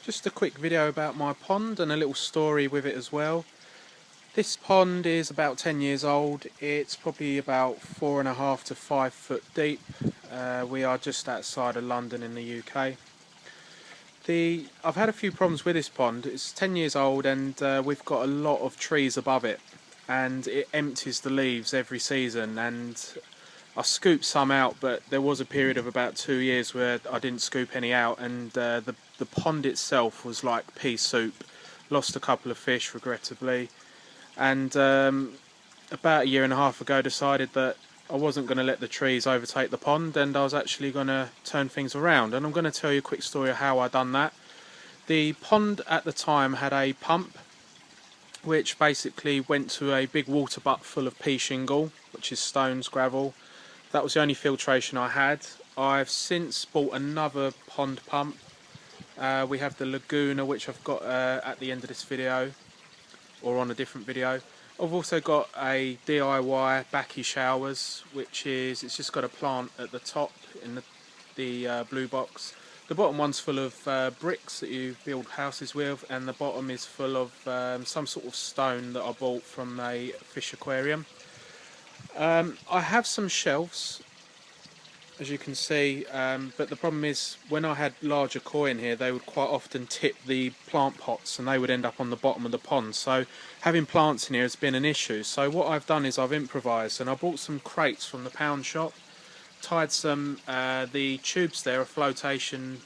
Just a quick video about my pond and a little story with it as well. This pond is about 10 years old. It's probably about 4.5 to 5 foot deep. We are just outside of London in the UK. I've had a few problems with this pond. It's 10 years old and we've got a lot of trees above it, and it empties the leaves every season, and I scooped some out, but there was a period of about 2 years where I didn't scoop any out, and the pond itself was like pea soup. Lost a couple of fish regrettably, and about 1.5 years ago decided that I wasn't going to let the trees overtake the pond, and I was actually going to turn things around. And I'm going to tell you a quick story of how I done that. The pond at the time had a pump which basically went to a big water butt full of pea shingle, which is stones, gravel. That was the only filtration I had. I've since bought another pond pump. We have the Laguna, which I've got at the end of this video, or on a different video. I've also got a D.I.Y Bakki showers, which is, it's just got a plant at the top in the blue box. The bottom one's full of bricks that you build houses with, and the bottom is full of some sort of stone that I bought from a fish aquarium. I have some shelves, as you can see, but the problem is when I had larger koi in here, they would quite often tip the plant pots and they would end up on the bottom of the pond. So having plants in here has been an issue. So what I've done is I've improvised, and I bought some crates from the pound shop, tied some, the tubes there are flotation,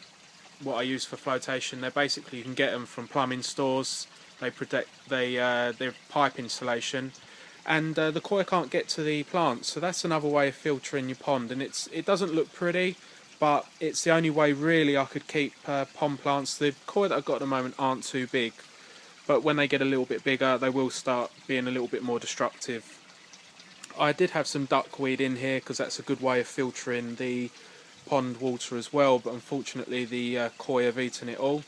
what I use for flotation. They're basically, you can get them from plumbing stores. They protect, they're pipe insulation. And the koi can't get to the plants, so that's another way of filtering your pond. And it doesn't look pretty, but it's the only way really I could keep pond plants. The koi that I've got at the moment aren't too big, but when they get a little bit bigger they will start being a little bit more destructive. I did have some duckweed in here because that's a good way of filtering the pond water as well, but unfortunately the koi have eaten it all.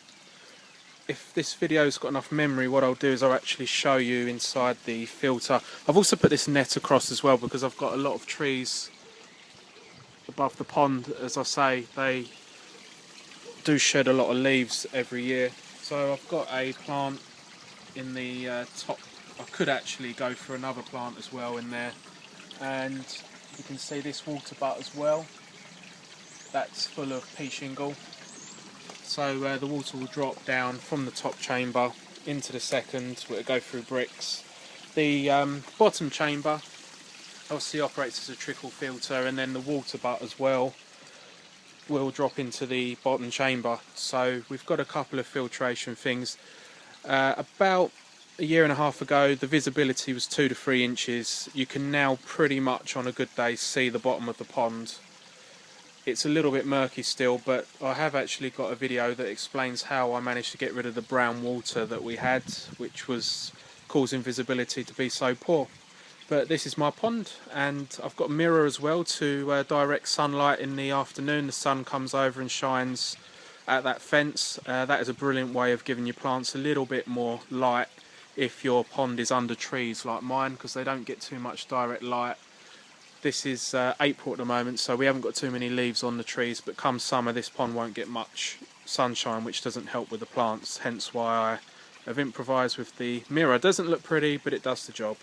If this video's got enough memory, what I'll do is I'll actually show you inside the filter. I've also put this net across as well because I've got a lot of trees above the pond. As I say, they do shed a lot of leaves every year. So I've got a plant in the top. I could actually go for another plant as well in there, and you can see this water butt as well. That's full of pea shingle. So the water will drop down from the top chamber into the second, where it'll go through bricks. The bottom chamber obviously operates as a trickle filter, and then the water butt as well will drop into the bottom chamber. So we've got a couple of filtration things. About 1.5 years ago the visibility was 2 to 3 inches. You can now pretty much on a good day see the bottom of the pond. It's a little bit murky still, but I have actually got a video that explains how I managed to get rid of the brown water that we had, which was causing visibility to be so poor. But this is my pond, and I've got a mirror as well to direct sunlight in the afternoon. The sun comes over and shines at that fence. That is a brilliant way of giving your plants a little bit more light if your pond is under trees like mine, because they don't get too much direct light. This is April at the moment, so we haven't got too many leaves on the trees, but come summer this pond won't get much sunshine, which doesn't help with the plants, hence why I have improvised with the mirror. It doesn't look pretty, but it does the job.